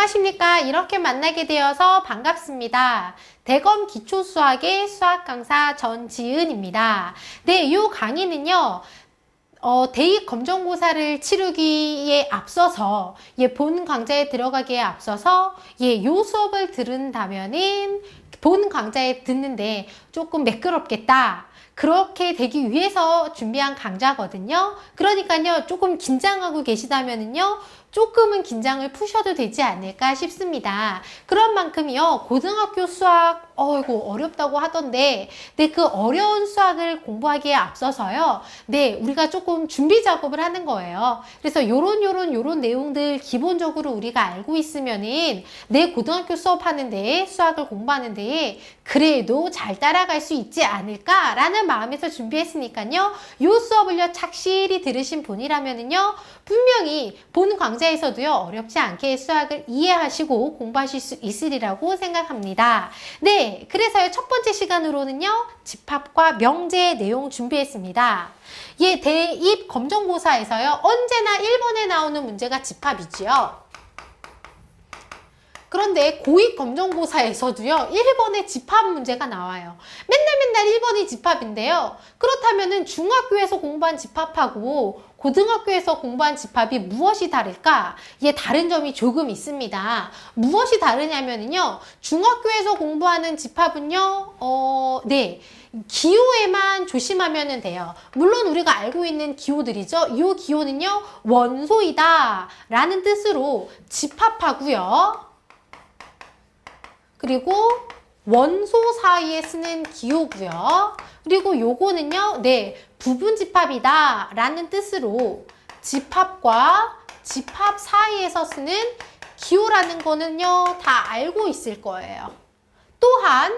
안녕하십니까. 이렇게 만나게 되어서 반갑습니다. 대검 기초수학의 수학 강사 전지은입니다. 네, 이 강의는요. 대입 검정고사를 치르기에 앞서서 본 강좌에 들어가기에 앞서서 요 수업을 들은다면은 본 강좌에 듣는데 조금 매끄럽겠다. 그렇게 되기 위해서 준비한 강좌거든요. 그러니까요, 조금 긴장하고 계시다면은요, 조금은 긴장을 푸셔도 되지 않을까 싶습니다. 그런 만큼이요, 고등학교 수학, 이거 어렵다고 하던데, 네, 그 어려운 수학을 공부하기에 앞서서요, 네, 우리가 조금 준비 작업을 하는 거예요. 그래서 요런 내용들 기본적으로 우리가 알고 있으면은, 내 고등학교 수업하는데, 수학을 공부하는데, 그래도 잘 따라갈 수 있지 않을까라는 마음에서 준비했으니까요, 요 수업을요, 착실히 들으신 분이라면은요, 분명히 본 강좌에서도요, 어렵지 않게 수학을 이해하시고 공부하실 수 있으리라고 생각합니다. 네, 그래서요, 첫 번째 시간으로는요, 집합과 명제 내용 준비했습니다. 대입 검정고사에서요, 언제나 1번에 나오는 문제가 집합이지요. 그런데 고입 검정고사에서도요, 1번에 집합 문제가 나와요. 맨날 1번이 집합인데요. 그렇다면은 중학교에서 공부한 집합하고 고등학교에서 공부한 집합이 무엇이 다를까? 다른 점이 조금 있습니다. 무엇이 다르냐면요, 중학교에서 공부하는 집합은요, 기호에만 조심하면 돼요. 물론 우리가 알고 있는 기호들이죠. 이 기호는요, 원소이다 라는 뜻으로 집합하고요. 그리고 원소 사이에 쓰는 기호고요. 그리고 요거는요, 부분 집합이다 라는 뜻으로 집합과 집합 사이에서 쓰는 기호라는 거는요, 다 알고 있을 거예요. 또한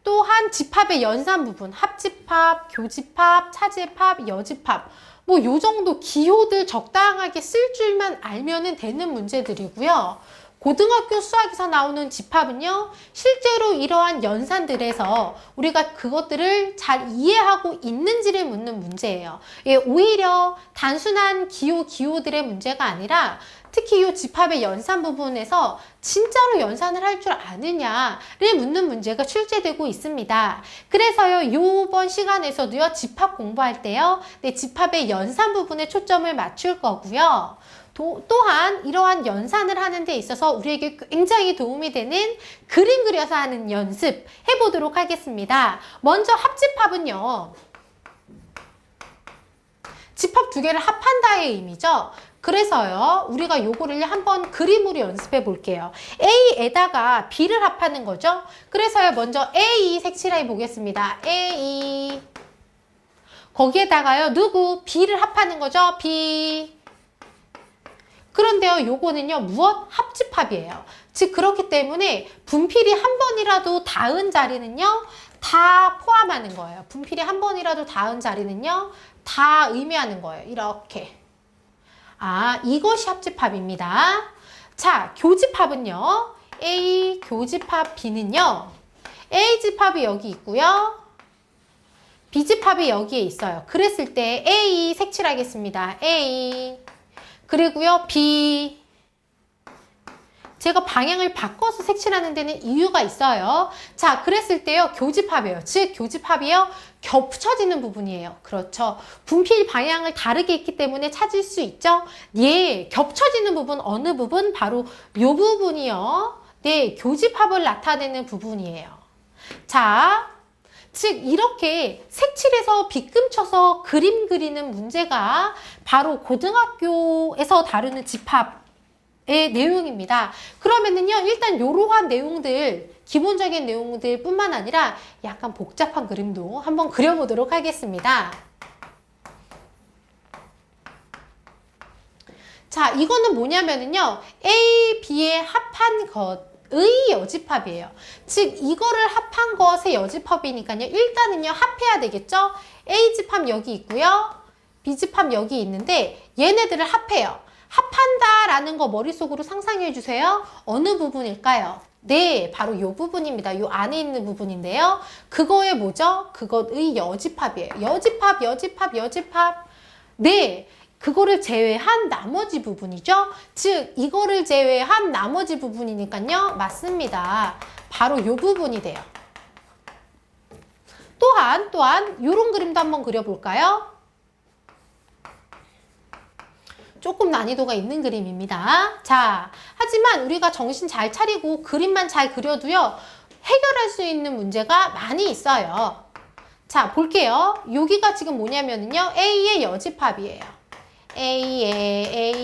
또한 집합의 연산 부분, 합집합, 교집합, 차집합, 여집합, 요 정도 기호들 적당하게 쓸 줄만 알면은 되는 문제들이고요. 고등학교 수학에서 나오는 집합은요, 실제로 이러한 연산들에서 우리가 그것들을 잘 이해하고 있는지를 묻는 문제예요. 오히려 단순한 기호들의 문제가 아니라 특히 이 집합의 연산 부분에서 진짜로 연산을 할 줄 아느냐를 묻는 문제가 출제되고 있습니다. 그래서요, 이번 시간에서도요, 집합 공부할 때요, 집합의 연산 부분에 초점을 맞출 거고요. 또한 이러한 연산을 하는 데 있어서 우리에게 굉장히 도움이 되는 그림 그려서 하는 연습 해보도록 하겠습니다. 먼저 합집합은요, 집합 두 개를 합한다의 의미죠. 그래서요, 우리가 요거를 한번 그림으로 연습해 볼게요. A에다가 B를 합하는 거죠. 그래서요, 먼저 A 색칠해 보겠습니다. A. 거기에다가요, B를 합하는 거죠. B. 그런데요, 요거는요, 무엇? 합집합이에요. 즉, 그렇기 때문에 분필이 한 번이라도 닿은 자리는요, 다 포함하는 거예요. 분필이 한 번이라도 닿은 자리는요, 다 의미하는 거예요. 이렇게. 이것이 합집합입니다. 자, 교집합은요, A 교집합 B는요, A 집합이 여기 있고요, B 집합이 여기에 있어요. 그랬을 때 A 색칠하겠습니다. A. 그리고요, B. 제가 방향을 바꿔서 색칠하는 데는 이유가 있어요. 자, 그랬을 때요, 교집합이에요. 즉, 교집합이요, 겹쳐지는 부분이에요. 그렇죠. 분필 방향을 다르게 했기 때문에 찾을 수 있죠. 겹쳐지는 부분, 어느 부분? 바로 요 부분이요. 교집합을 나타내는 부분이에요. 자, 즉 이렇게 색칠해서 빗금 쳐서 그림 그리는 문제가 바로 고등학교에서 다루는 집합의 내용입니다. 그러면은요, 일단 이러한 내용들, 기본적인 내용들 뿐만 아니라 약간 복잡한 그림도 한번 그려보도록 하겠습니다. 자, 이거는 뭐냐면은요, A, B의 합한 것의 여집합이에요. 즉, 이거를 합한 것의 여집합이니까요, 일단은요, 합해야 되겠죠? A 집합 여기 있고요, B 집합 여기 있는데, 얘네들을 합해요. 합한다라는 거 머릿속으로 상상해 주세요. 어느 부분일까요? 바로 이 부분입니다. 이 안에 있는 부분인데요. 그거의 뭐죠? 그것의 여집합이에요. 여집합. 그거를 제외한 나머지 부분이죠. 즉 이거를 제외한 나머지 부분이니까요. 맞습니다. 바로 이 부분이 돼요. 또한 이런 그림도 한번 그려볼까요? 조금 난이도가 있는 그림입니다. 자, 하지만 우리가 정신 잘 차리고 그림만 잘 그려도요. 해결할 수 있는 문제가 많이 있어요. 자, 볼게요. 여기가 지금 뭐냐면요. A의 여집합이에요. A의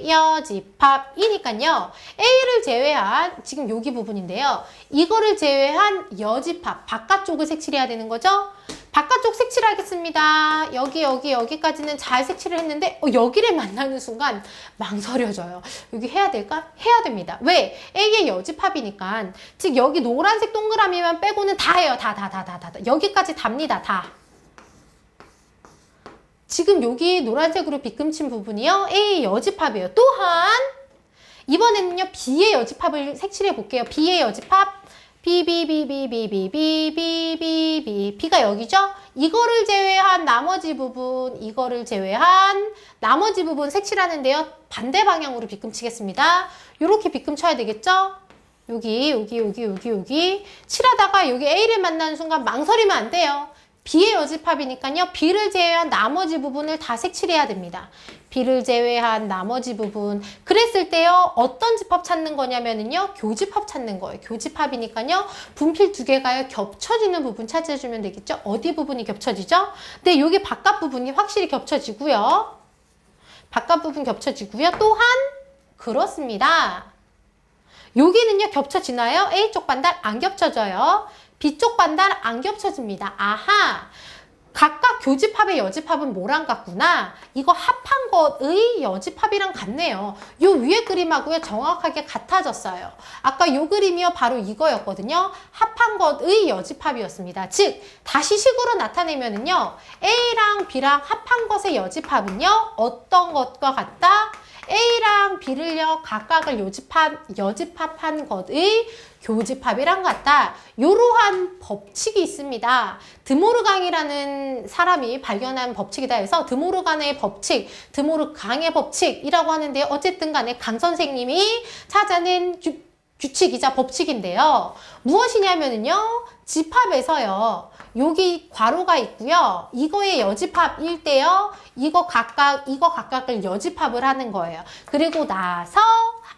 여집합이니까요. A를 제외한 지금 여기 부분인데요. 이거를 제외한 여집합, 바깥쪽을 색칠해야 되는 거죠. 바깥쪽 색칠하겠습니다. 여기까지는 잘 색칠을 했는데 여기를 만나는 순간 망설여져요. 여기 해야 될까? 해야 됩니다. 왜? A의 여집합이니까. 즉 여기 노란색 동그라미만 빼고는 다 해요. 다. 여기까지 답니다. 다. 지금 여기 노란색으로 빗금친 부분이요. A의 여집합이에요. 또한 이번에는요. B의 여집합을 색칠해 볼게요. B의 여집합. B가 여기죠? 이거를 제외한 나머지 부분, 색칠하는데요. 반대 방향으로 빗금치겠습니다. 요렇게 빗금쳐야 되겠죠? 여기. 칠하다가 여기 A를 만나는 순간 망설이면 안 돼요. B의 여집합이니까요. B를 제외한 나머지 부분을 다 색칠해야 됩니다. B를 제외한 나머지 부분. 그랬을 때요. 어떤 집합 찾는 거냐면요. 교집합 찾는 거예요. 교집합이니까요. 분필 두 개가요. 겹쳐지는 부분 찾아주면 되겠죠. 어디 부분이 겹쳐지죠? 네, 여기 바깥 부분이 확실히 겹쳐지고요. 또한 그렇습니다. 여기는요. 겹쳐지나요? A쪽 반달 안 겹쳐져요. B쪽 반달 안 겹쳐집니다. 아하! 각각 교집합의 여집합은 뭐랑 같구나? 이거 합한 것의 여집합이랑 같네요. 요 위에 그림하고요 정확하게 같아졌어요. 아까 요 그림이요 바로 이거였거든요. 합한 것의 여집합이었습니다. 즉 다시 식으로 나타내면은요 A랑 B랑 합한 것의 여집합은요 어떤 것과 같다? A랑 B를요 각각을 여집합한 것의 교집합이랑 같다. 이러한 법칙이 있습니다. 드모르강이라는 사람이 발견한 법칙이다 해서 드모르강의 법칙이라고 하는데요. 어쨌든 간에 강 선생님이 찾아낸 규칙이자 법칙인데요. 무엇이냐면요. 집합에서요. 여기 괄호가 있고요. 이거의 여집합일 때요. 이거 각각을 여집합을 하는 거예요. 그리고 나서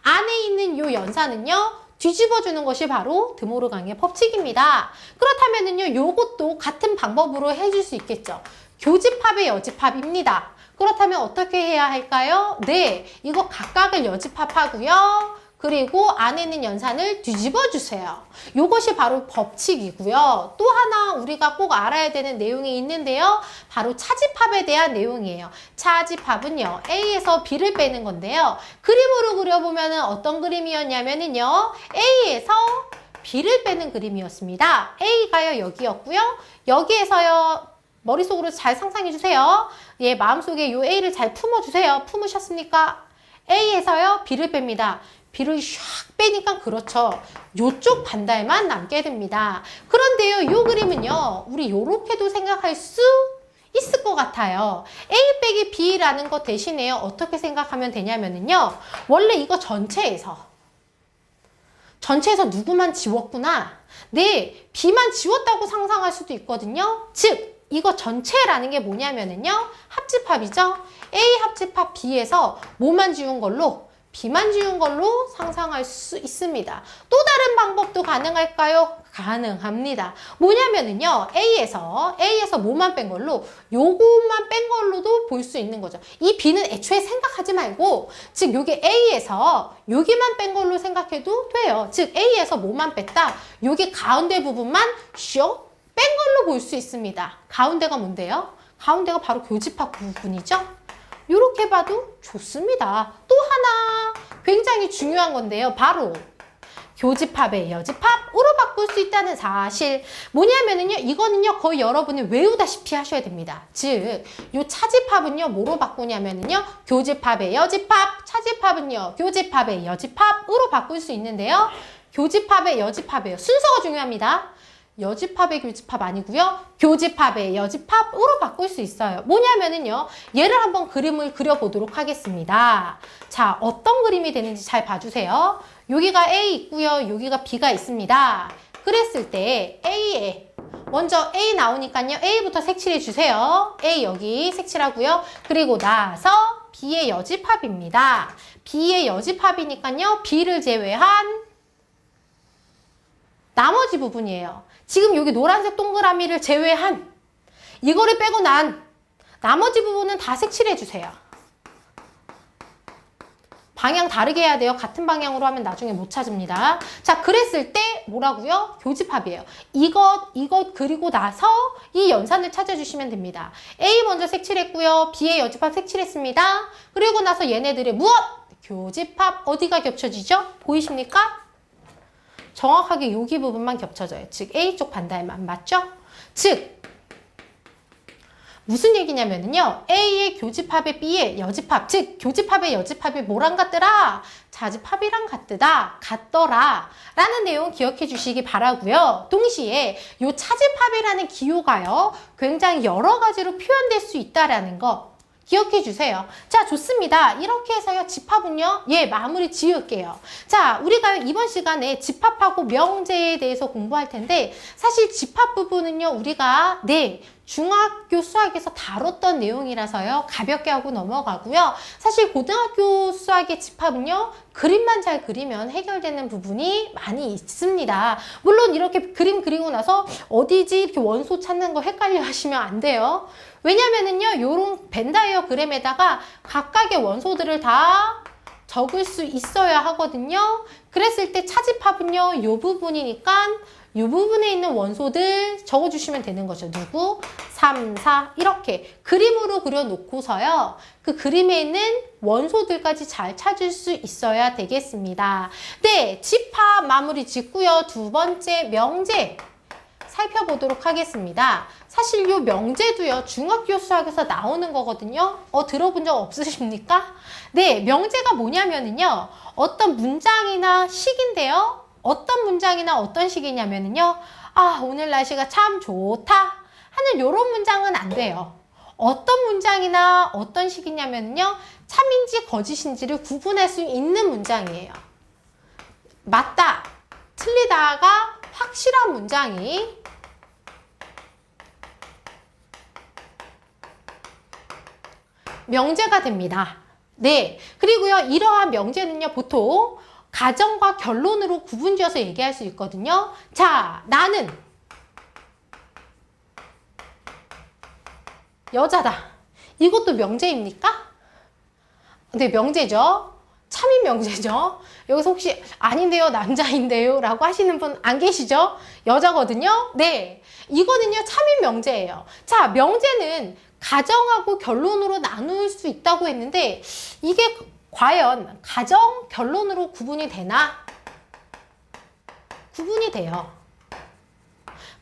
안에 있는 요 연산은요. 뒤집어주는 것이 바로 드모르강의 법칙입니다. 그렇다면은요, 요것도 같은 방법으로 해줄 수 있겠죠. 교집합의 여집합입니다. 그렇다면 어떻게 해야 할까요? 네, 이거 각각을 여집합하고요. 그리고 안에 있는 연산을 뒤집어 주세요. 이것이 바로 법칙이고요. 또 하나 우리가 꼭 알아야 되는 내용이 있는데요. 바로 차집합에 대한 내용이에요. 차집합은요. A에서 B를 빼는 건데요. 그림으로 그려보면 어떤 그림이었냐면요. A에서 B를 빼는 그림이었습니다. A가요 여기였고요. 여기에서요. 머릿속으로 잘 상상해 주세요. 예, 마음속에 이 A를 잘 품어주세요. 품으셨습니까? A에서요. B를 뺍니다. B를 샥 빼니까 그렇죠. 요쪽 반달만 남게 됩니다. 그런데요, 요 그림은요, 우리 요렇게도 생각할 수 있을 것 같아요. A 빼기 B라는 것 대신에요, 어떻게 생각하면 되냐면요, 원래 이거 전체에서 누구만 지웠구나. 네, B만 지웠다고 상상할 수도 있거든요. 즉, 이거 전체라는 게 뭐냐면요, 합집합이죠. A 합집합 B에서 뭐만 지운 걸로? B만 지운 걸로 상상할 수 있습니다. 또 다른 방법도 가능할까요? 가능합니다. 뭐냐면은요, A에서 뭐만 뺀 걸로, 요것만 뺀 걸로도 볼 수 있는 거죠. 이 B는 애초에 생각하지 말고, 즉, 요게 A에서 여기만 뺀 걸로 생각해도 돼요. 즉, A에서 뭐만 뺐다? 요게 가운데 부분만 쇼 뺀 걸로 볼 수 있습니다. 가운데가 뭔데요? 가운데가 바로 교집합 부분이죠? 이렇게 봐도 좋습니다. 또 하나 굉장히 중요한 건데요. 바로 교집합의 여집합으로 바꿀 수 있다는 사실. 뭐냐면은요, 이거는요, 거의 여러분이 외우다시피 하셔야 됩니다. 즉, 요 차집합은요, 뭐로 바꾸냐면은요, 교집합의 여집합, 차집합은요, 교집합의 여집합으로 바꿀 수 있는데요. 교집합의 여집합이에요. 순서가 중요합니다. 여집합의 교집합 아니고요. 교집합의 여집합으로 바꿀 수 있어요. 뭐냐면은요. 얘를 한번 그림을 그려보도록 하겠습니다. 자, 어떤 그림이 되는지 잘 봐주세요. 여기가 A 있고요. 여기가 B가 있습니다. 그랬을 때 A에 먼저 A 나오니까요. A부터 색칠해 주세요. A 여기 색칠하고요. 그리고 나서 B의 여집합입니다. B의 여집합이니까요. B를 제외한 나머지 부분이에요. 지금 여기 노란색 동그라미를 제외한 이거를 빼고 난 나머지 부분은 다 색칠해 주세요. 방향 다르게 해야 돼요. 같은 방향으로 하면 나중에 못 찾습니다. 자, 그랬을 때 뭐라고요? 교집합이에요. 이것 그리고 나서 이 연산을 찾아주시면 됩니다. A 먼저 색칠했고요. B의 여집합 색칠했습니다. 그리고 나서 얘네들의 무엇? 교집합 어디가 겹쳐지죠? 보이십니까? 정확하게 여기 부분만 겹쳐져요. 즉 A쪽 반대만 맞죠? 즉 무슨 얘기냐면요. A의 교집합에 B의 여집합, 즉 교집합의 여집합이 뭐랑 같더라? 자집합이랑 같더라 라는 내용 기억해 주시기 바라고요. 동시에 요 차집합이라는 기호가요. 굉장히 여러 가지로 표현될 수 있다라는 거 기억해 주세요. 자, 좋습니다. 이렇게 해서요. 집합은요. 예, 마무리 지을게요. 자, 우리가 이번 시간에 집합하고 명제에 대해서 공부할 텐데 사실 집합 부분은요. 우리가 중학교 수학에서 다뤘던 내용이라서요. 가볍게 하고 넘어가고요. 사실 고등학교 수학의 집합은요. 그림만 잘 그리면 해결되는 부분이 많이 있습니다. 물론 이렇게 그림 그리고 나서 어디지 이렇게 원소 찾는 거 헷갈려 하시면 안 돼요. 왜냐면은요. 요런 벤다이어그램에다가 각각의 원소들을 다 적을 수 있어야 하거든요. 그랬을 때 차집합은요. 요 부분이니까 이 부분에 있는 원소들 적어주시면 되는 거죠. 누구? 3, 4 이렇게 그림으로 그려놓고서요. 그 그림에 있는 원소들까지 잘 찾을 수 있어야 되겠습니다. 네, 집합 마무리 짓고요. 두 번째 명제 살펴보도록 하겠습니다. 사실 이 명제도요. 중학교 수학에서 나오는 거거든요. 들어본 적 없으십니까? 네, 명제가 뭐냐면은요. 어떤 문장이나 식인데요. 어떤 문장이나 어떤 식이냐면요. 아, 오늘 날씨가 참 좋다 하는 요런 문장은 안 돼요. 어떤 문장이나 어떤 식이냐면요. 참인지 거짓인지를 구분할 수 있는 문장이에요. 맞다, 틀리다가 확실한 문장이 명제가 됩니다. 네, 그리고요. 이러한 명제는요. 보통 가정과 결론으로 구분지어서 얘기할 수 있거든요. 자, 나는 여자다. 이것도 명제입니까? 네, 명제죠. 참인 명제죠. 여기서 혹시 아닌데요, 남자인데요 라고 하시는 분 안 계시죠? 여자거든요. 네, 이거는요 참인 명제예요. 자, 명제는 가정하고 결론으로 나눌 수 있다고 했는데 이게 과연 가정, 결론으로 구분이 되나? 구분이 돼요.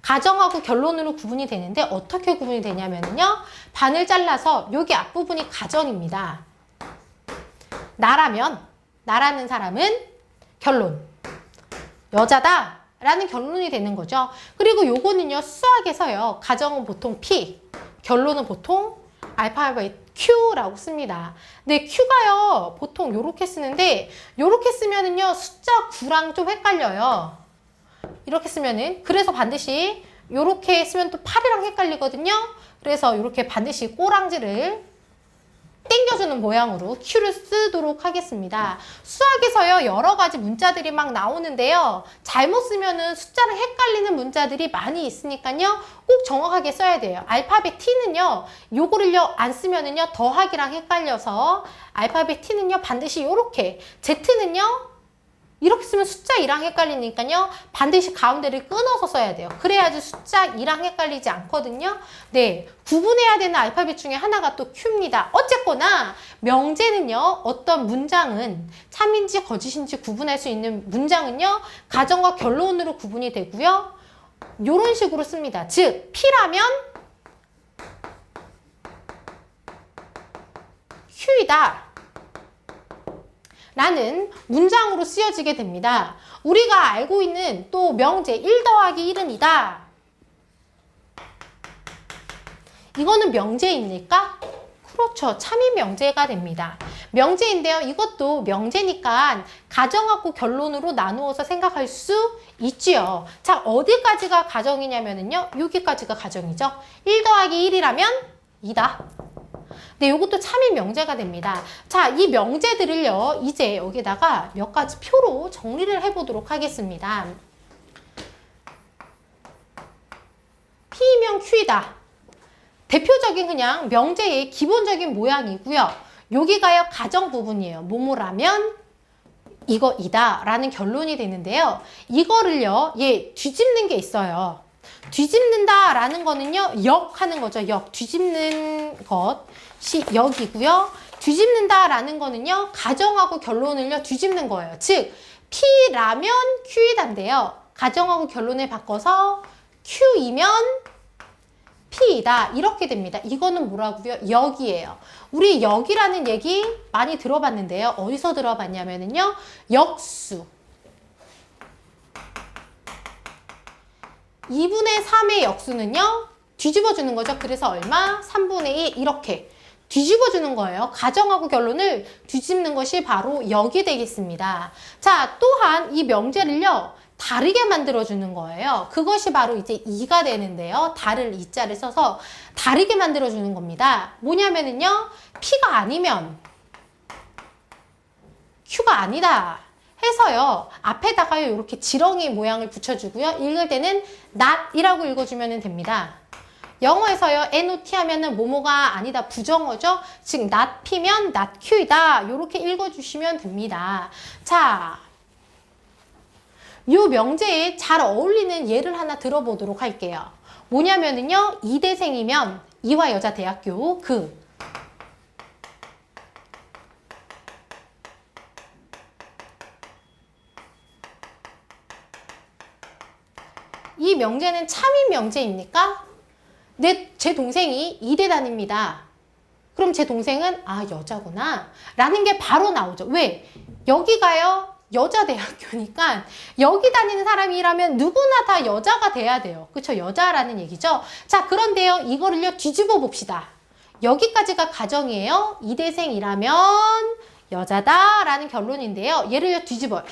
가정하고 결론으로 구분이 되는데 어떻게 구분이 되냐면요. 반을 잘라서 여기 앞부분이 가정입니다. 나라는 사람은 결론. 여자다 라는 결론이 되는 거죠. 그리고 요거는요. 수학에서요. 가정은 보통 P, 결론은 보통 알파벳 Q라고 씁니다. 근데 Q가요. 보통 요렇게 쓰는데 요렇게 쓰면은요. 숫자 9랑 좀 헷갈려요. 이렇게 쓰면은 그래서 반드시 요렇게 쓰면 또 8이랑 헷갈리거든요. 그래서 요렇게 반드시 꼬랑지를 땡겨주는 모양으로 Q를 쓰도록 하겠습니다. 수학에서요 여러 가지 문자들이 막 나오는데요. 잘못 쓰면은 숫자를 헷갈리는 문자들이 많이 있으니까요. 꼭 정확하게 써야 돼요. 알파벳 T는요. 요거를요 안 쓰면은요 더하기랑 헷갈려서 알파벳 T는요 반드시 요렇게, Z는요 이렇게 쓰면 숫자 2랑 헷갈리니까요. 반드시 가운데를 끊어서 써야 돼요. 그래야지 숫자 2랑 헷갈리지 않거든요. 네, 구분해야 되는 알파벳 중에 하나가 또 Q입니다. 어쨌거나 명제는요. 어떤 문장은 참인지 거짓인지 구분할 수 있는 문장은요. 가정과 결론으로 구분이 되고요. 이런 식으로 씁니다. 즉, P라면 Q이다 라는 문장으로 쓰여지게 됩니다. 우리가 알고 있는 또 명제 1 더하기 1은 2다 이거는 명제입니까? 그렇죠. 참이 명제가 됩니다. 명제인데요. 이것도 명제니까 가정하고 결론으로 나누어서 생각할 수 있지요. 자, 어디까지가 가정이냐면요. 여기까지가 가정이죠. 1 더하기 1이라면 2다. 네, 요것도 참이 명제가 됩니다. 자, 이 명제들을요. 이제 여기다가 몇 가지 표로 정리를 해보도록 하겠습니다. P이면 Q이다. 대표적인 그냥 명제의 기본적인 모양이고요. 여기가요 가정 부분이에요. 뭐뭐라면 이거이다 라는 결론이 되는데요. 이거를요 뒤집는 게 있어요. 뒤집는다 라는 거는요 역 하는 거죠. 역 뒤집는 것이 역이고요. 뒤집는다 라는 거는요 가정하고 결론을요 뒤집는 거예요. 즉 P라면 Q이다인데요. 가정하고 결론을 바꿔서 Q이면 P이다 이렇게 됩니다. 이거는 뭐라고요? 역이에요. 우리 역이라는 얘기 많이 들어봤는데요. 어디서 들어봤냐면요. 역수 2분의 3의 역수는요. 뒤집어주는 거죠. 그래서 얼마? 3분의 2 이렇게 뒤집어주는 거예요. 가정하고 결론을 뒤집는 것이 바로 역이 되겠습니다. 자, 또한 이 명제를요. 다르게 만들어주는 거예요. 그것이 바로 이제 2가 되는데요. 다를 2자를 써서 다르게 만들어주는 겁니다. 뭐냐면은요. P가 아니면 Q가 아니다 해서요. 앞에다가요. 이렇게 지렁이 모양을 붙여주고요. 읽을 때는 not이라고 읽어주면 됩니다. 영어에서요. not 하면은 뭐뭐가 아니다 부정어죠. 즉 not P면 not Q이다. 이렇게 읽어주시면 됩니다. 자. 이 명제에 잘 어울리는 예를 하나 들어보도록 할게요. 뭐냐면은요, 이대생이면 이화 여자 대학교 이 명제는 참인 명제입니까? 제 동생이 이대 다닙니다. 그럼 제 동생은 여자구나 라는 게 바로 나오죠. 왜? 여기가요. 여자 대학교니까 여기 다니는 사람이라면 누구나 다 여자가 돼야 돼요. 그쵸? 여자라는 얘기죠. 자, 그런데요. 이거를요. 뒤집어 봅시다. 여기까지가 가정이에요. 이대생이라면 여자다라는 결론인데요. 얘를요. 뒤집어요.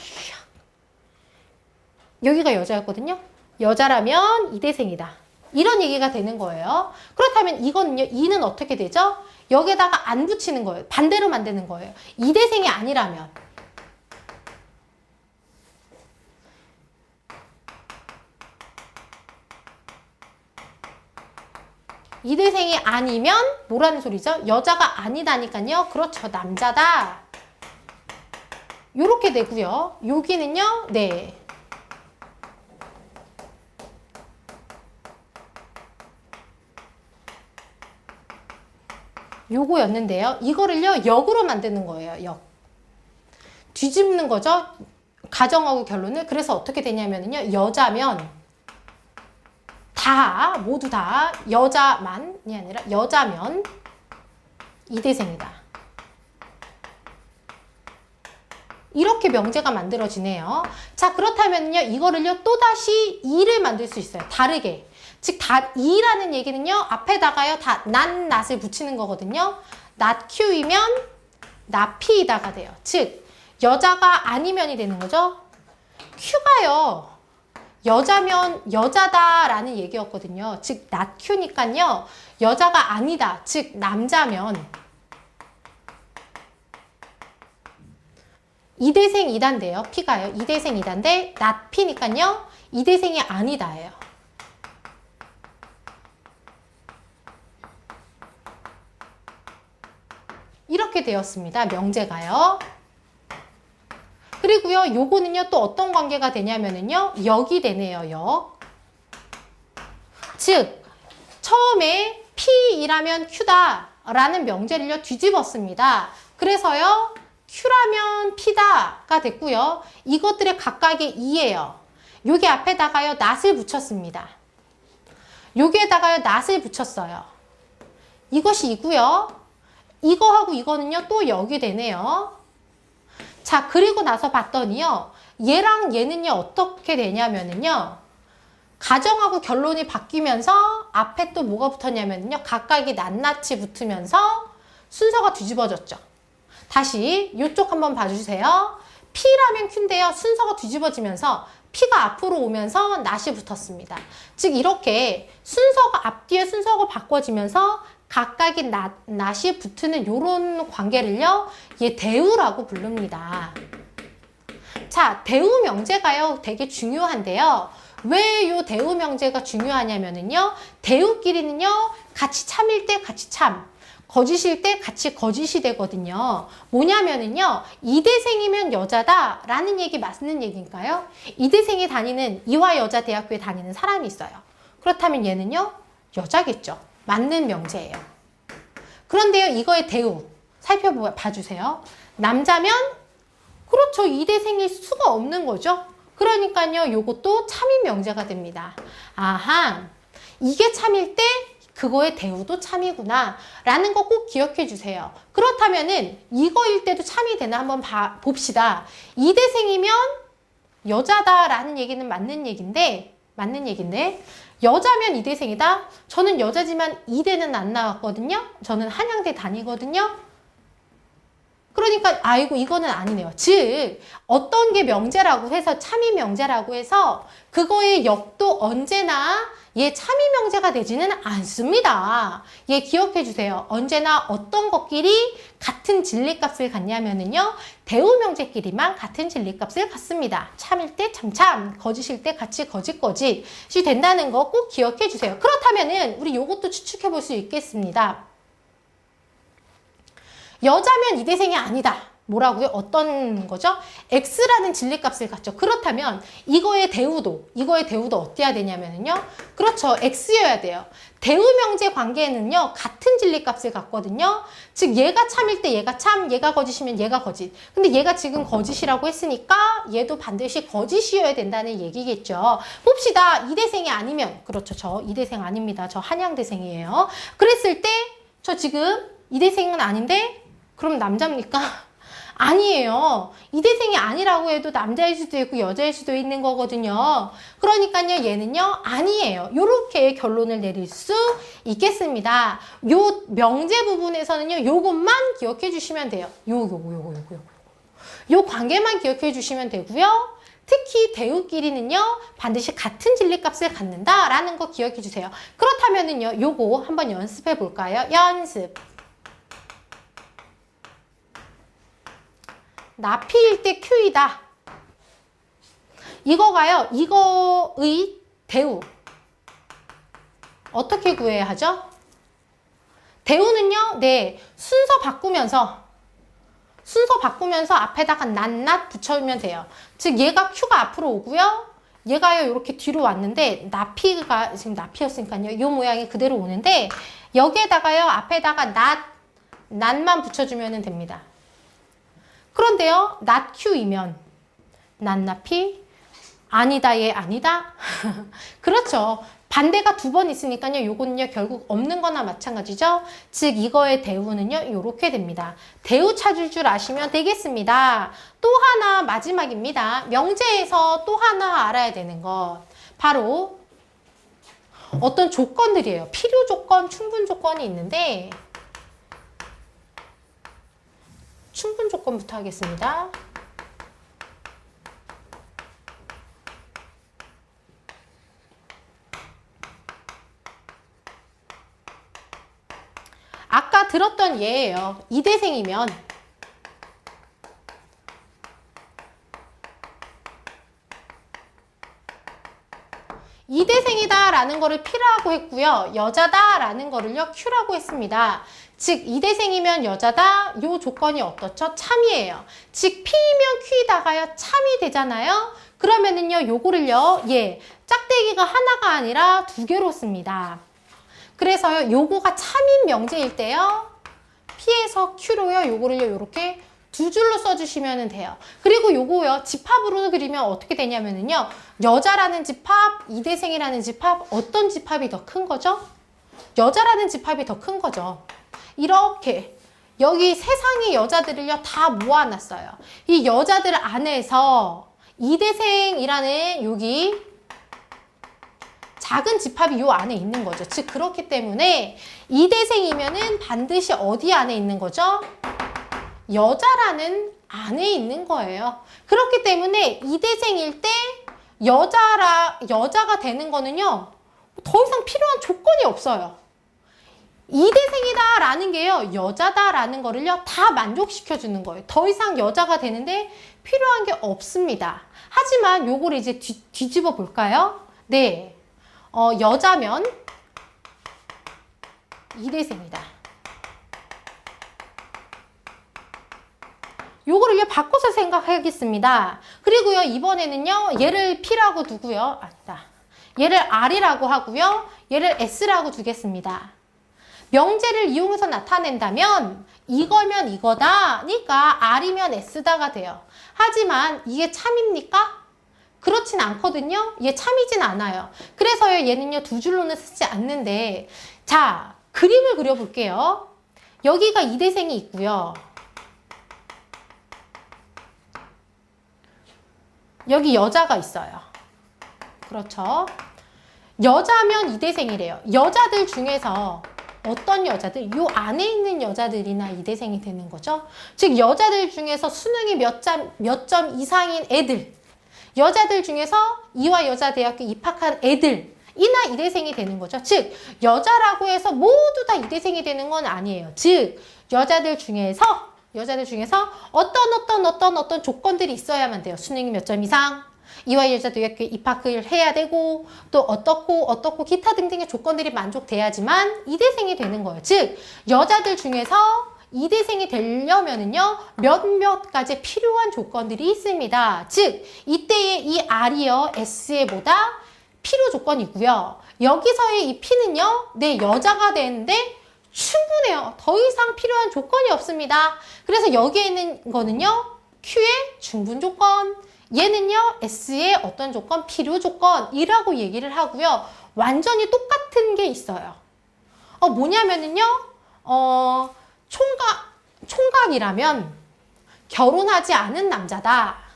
여기가 여자였거든요. 여자라면 이대생이다. 이런 얘기가 되는 거예요. 그렇다면 이거는요. 이는 어떻게 되죠? 여기에다가 안 붙이는 거예요. 반대로 만드는 거예요. 이대생이 아니라면 이대생이 아니면 뭐라는 소리죠? 여자가 아니다니까요. 그렇죠. 남자다. 요렇게 되고요. 여기는요. 네. 요거였는데요. 이거를요. 역으로 만드는 거예요. 역. 뒤집는 거죠. 가정하고 결론을. 그래서 어떻게 되냐면요. 여자면 모두 다 여자만이 아니라 여자면 이대생이다. 이렇게 명제가 만들어지네요. 자, 그렇다면요. 이거를요. 또다시 2를 만들 수 있어요. 다르게. 즉, 2라는 얘기는요. 앞에다가요. not을 붙이는 거거든요. not Q이면 not P이다가 돼요. 즉, 여자가 아니면이 되는 거죠. Q가요. 여자면 여자다라는 얘기였거든요. 즉, not Q니까요. 여자가 아니다. 즉, 남자면 이대생 2단데요. P가요. 이대생 2단데 not P니까요. 이대생이 아니다예요. 이렇게 되었습니다. 명제가요. 그리고요, 요거는요, 또 어떤 관계가 되냐면은요, 역이 되네요, 역. 즉, 처음에 P이라면 Q다 라는 명제를요, 뒤집었습니다. 그래서요, Q라면 P다가 됐고요. 이것들의 각각의 2예요. 여기 앞에다가요, not을 붙였습니다. 여기에다가요, not을 붙였어요. 이것이 2고요. 이거하고 이거는요, 또 역이 되네요. 자, 그리고 나서 봤더니요. 얘랑 얘는요. 어떻게 되냐면은요. 가정하고 결론이 바뀌면서 앞에 또 뭐가 붙었냐면요. 각각이 낱낱이 붙으면서 순서가 뒤집어졌죠. 다시 이쪽 한번 봐주세요. P라면 Q인데요. 순서가 뒤집어지면서 P가 앞으로 오면서 낫이 붙었습니다. 즉 이렇게 순서가 앞뒤에 순서가 바꿔지면서 각각이 낫이 붙는 이런 관계를요. 얘 대우라고 부릅니다. 자, 대우 명제가요. 되게 중요한데요. 왜 이 대우 명제가 중요하냐면은요. 대우끼리는요. 같이 참일 때 같이 참. 거짓일 때 같이 거짓이 되거든요. 뭐냐면은요. 이대생이면 여자다 라는 얘기 맞는 얘기인가요? 이대생이 다니는 이화여자대학교에 다니는 사람이 있어요. 그렇다면 얘는요. 여자겠죠. 맞는 명제예요. 그런데요. 이거의 대우 살펴봐주세요. 남자면 그렇죠. 이대생일 수가 없는 거죠. 그러니까요. 요것도 참인 명제가 됩니다. 아하, 이게 참일 때 그거의 대우도 참이구나 라는 거 꼭 기억해 주세요. 그렇다면은 이거일 때도 참이 되나 한번 봅시다. 이대생이면 여자다 라는 얘기는 맞는 얘기인데 여자면 이대생이다? 저는 여자지만 이대는 안 나왔거든요. 저는 한양대 다니거든요. 그러니까 아이고 이거는 아니네요. 즉 어떤 게 명제라고 해서 참이 명제라고 해서 그거의 역도 언제나 얘 참이 명제가 되지는 않습니다. 얘 기억해 주세요. 언제나 어떤 것끼리 같은 진리값을 갖냐면은요. 대우 명제끼리만 같은 진리값을 갖습니다. 참일 때 참참, 거짓일 때 같이 거짓이 된다는 거 꼭 기억해 주세요. 그렇다면은 우리 요것도 추측해 볼 수 있겠습니다. 여자면 이대생이 아니다. 뭐라고요? 어떤 거죠? X라는 진리값을 갖죠. 그렇다면 이거의 대우도 어때야 되냐면요. 그렇죠. X여야 돼요. 대우 명제 관계에는요. 같은 진리값을 갖거든요. 즉 얘가 참일 때 얘가 참, 얘가 거짓이면 얘가 거짓. 근데 얘가 지금 거짓이라고 했으니까 얘도 반드시 거짓이어야 된다는 얘기겠죠. 봅시다. 이대생이 아니면 그렇죠. 저 이대생 아닙니다. 저 한양대생이에요. 그랬을 때 저 지금 이대생은 아닌데 그럼 남자입니까? 아니에요. 이대생이 아니라고 해도 남자일 수도 있고 여자일 수도 있는 거거든요. 그러니까요, 얘는요, 아니에요. 요렇게 결론을 내릴 수 있겠습니다. 요 명제 부분에서는요, 요것만 기억해 주시면 돼요. 요 관계만 기억해 주시면 되고요. 특히 대우끼리는요, 반드시 같은 진리값을 갖는다라는 거 기억해 주세요. 그렇다면은요, 요거 한번 연습해 볼까요? 연습. 나 P일 때 Q이다. 이거가요. 이거의 대우. 어떻게 구해야 하죠? 대우는요. 네. 순서 바꾸면서 앞에다가 낱낱 붙여주면 돼요. 즉 얘가 Q가 앞으로 오고요. 얘가요. 이렇게 뒤로 왔는데 나피가 지금 나피였으니까요. 이 모양이 그대로 오는데 여기에다가요. 앞에다가 낫만 붙여주면 됩니다. 그런데요, 낫 Q이면 낫나피 아니다 얘 아니다. 그렇죠. 반대가 두 번 있으니까요. 요거는요 결국 없는 거나 마찬가지죠. 즉 이거의 대우는요 요렇게 됩니다. 대우 찾을 줄 아시면 되겠습니다. 또 하나 마지막입니다. 명제에서 또 하나 알아야 되는 것 바로 어떤 조건들이에요. 필요 조건, 충분 조건이 있는데 충분 조건부터 하겠습니다. 아까 들었던 예예요. 이대생이면 이대생이다 라는 거를 P라고 했고요. 여자다 라는 거를요 Q라고 했습니다. 즉 이대생이면 여자다 요 조건이 어떻죠? 참이에요. 즉 P이면 Q이다가요 참이 되잖아요. 그러면은요 요거를요 짝대기가 하나가 아니라 두 개로 씁니다. 그래서요 요거가 참인 명제일 때요 P에서 Q로요 요거를요 요렇게 두 줄로 써주시면 돼요. 그리고 요거요 집합으로 그리면 어떻게 되냐면은요 여자라는 집합, 이대생이라는 집합 어떤 집합이 더 큰 거죠? 여자라는 집합이 더 큰 거죠. 이렇게 여기 세상의 여자들을요 다 모아놨어요. 이 여자들 안에서 이대생이라는 여기 작은 집합이 요 안에 있는 거죠. 즉 그렇기 때문에 이대생이면은 반드시 어디 안에 있는 거죠? 여자라는 안에 있는 거예요. 그렇기 때문에 이대생일 때 여자가 되는 거는요, 더 이상 필요한 조건이 없어요. 이대생이다라는 게요, 여자다라는 거를요, 다 만족시켜주는 거예요. 더 이상 여자가 되는데 필요한 게 없습니다. 하지만 요거를 이제 뒤집어 볼까요? 네. 여자면 이대생이다. 요거를요, 바꿔서 생각하겠습니다. 그리고요, 이번에는요, 얘를 P라고 두고요. 아니다. 얘를 R이라고 하고요. 얘를 S라고 두겠습니다. 명제를 이용해서 나타낸다면 이거면 이거다. 그러니까 R이면 S다가 돼요. 하지만 이게 참입니까? 그렇진 않거든요. 얘 참이진 않아요. 그래서요, 얘는요, 두 줄로는 쓰지 않는데, 자, 그림을 그려볼게요. 여기가 이대생이 있고요. 여기 여자가 있어요. 그렇죠. 여자면 이대생이래요. 여자들 중에서 어떤 여자들? 요 안에 있는 여자들이나 이대생이 되는 거죠. 즉 여자들 중에서 수능이 몇 점 이상인 애들, 여자들 중에서 이화여자대학교 입학한 애들 이나 이대생이 되는 거죠. 즉 여자라고 해서 모두 다 이대생이 되는 건 아니에요. 즉 여자들 중에서 어떤 조건들이 있어야만 돼요. 수능이 몇 점 이상, 이화여자대학교 입학을 해야 되고, 또 어떻고 기타 등등의 조건들이 만족돼야지만 이대생이 되는 거예요. 즉 여자들 중에서 이대생이 되려면은요, 몇몇 가지 필요한 조건들이 있습니다. 즉 이때의 이 R이요, S에 보다 필요 조건이고요. 여기서의 이 P는요, 내 여자가 되는데 충분해요. 더 이상 필요한 조건이 없습니다. 그래서 여기에 있는 거는요, Q의 충분 조건, 얘는요, S의 어떤 조건, 필요 조건이라고 얘기를 하고요. 완전히 똑같은 게 있어요. 뭐냐면은요, 총각이라면 결혼하지 않은 남자다.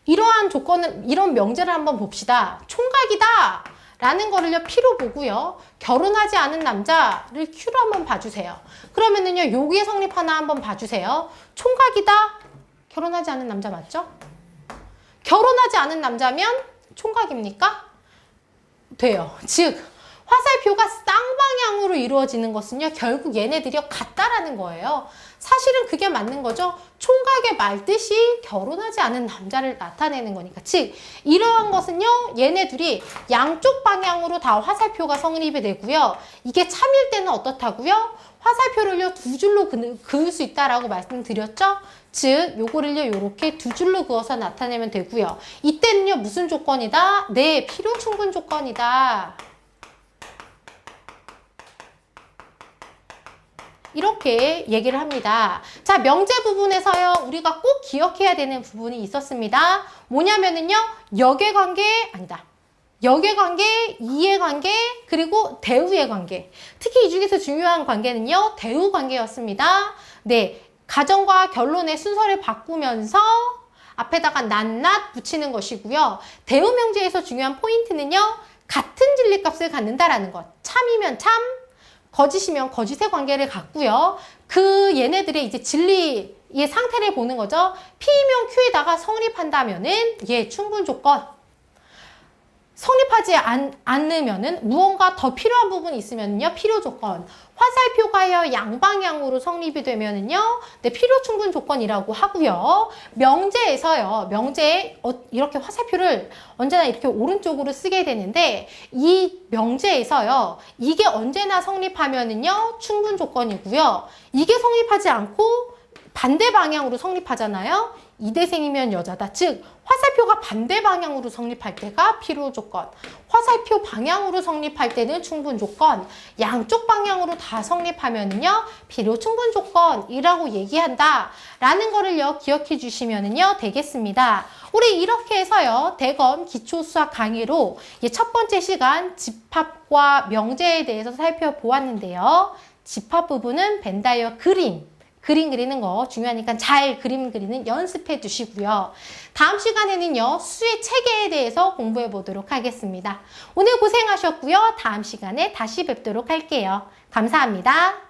이러한 조건은, 이런 명제를 한번 봅시다. 총각이다 라는 거를요, P로 보고요. 결혼하지 않은 남자를 Q로 한번 봐주세요. 그러면은요, 여기에 성립하나 한번 봐주세요. 총각이다. 결혼하지 않은 남자 맞죠? 결혼하지 않은 남자면 총각입니까? 돼요. 즉 화살표가 쌍방향으로 이루어지는 것은요, 결국 얘네들이 같다라는 거예요. 사실은 그게 맞는 거죠. 총각의 말뜻이 결혼하지 않은 남자를 나타내는 거니까. 즉 이러한 것은요, 얘네들이 양쪽 방향으로 다 화살표가 성립이 되고요. 이게 참일 때는 어떻다고요? 화살표를요, 두 줄로 그을 수 있다라고 말씀드렸죠. 즉 요거를요, 요렇게 두 줄로 그어서 나타내면 되고요. 이때는요, 무슨 조건이다? 네, 필요 충분 조건이다. 이렇게 얘기를 합니다. 자, 명제 부분에서요, 우리가 꼭 기억해야 되는 부분이 있었습니다. 뭐냐면은요, 역의 관계, 이해관계, 그리고 대우의 관계. 특히 이 중에서 중요한 관계는요, 대우 관계였습니다. 네, 가정과 결론의 순서를 바꾸면서 앞에다가 낱낱 붙이는 것이고요. 대우 명제에서 중요한 포인트는요, 같은 진리값을 갖는다라는 것. 참이면 참, 거짓이면 거짓의 관계를 갖고요. 그 얘네들의 이제 진리의 상태를 보는 거죠. P이면 Q에다가 성립한다면은 얘 충분 조건. 성립하지 않으면은 무언가 더 필요한 부분이 있으면요, 필요 조건. 화살표가요, 양방향으로 성립이 되면은요, 네, 필요 충분 조건이라고 하고요. 명제에서요, 명제에 이렇게 화살표를 언제나 이렇게 오른쪽으로 쓰게 되는데, 이 명제에서요, 이게 언제나 성립하면은요, 충분 조건이고요. 이게 성립하지 않고 반대 방향으로 성립하잖아요. 이대생이면 여자다. 즉 화살표가 반대 방향으로 성립할 때가 필요 조건, 화살표 방향으로 성립할 때는 충분 조건, 양쪽 방향으로 다 성립하면은요 필요 충분 조건이라고 얘기한다 라는 거를요 기억해 주시면은요 되겠습니다. 우리 이렇게 해서요 대검 기초수학 강의로 첫 번째 시간 집합과 명제에 대해서 살펴보았는데요. 집합 부분은 벤다이어 그림 그리는 거 중요하니까 잘 그림 그리는 연습해 주시고요. 다음 시간에는요, 수의 체계에 대해서 공부해 보도록 하겠습니다. 오늘 고생하셨고요. 다음 시간에 다시 뵙도록 할게요. 감사합니다.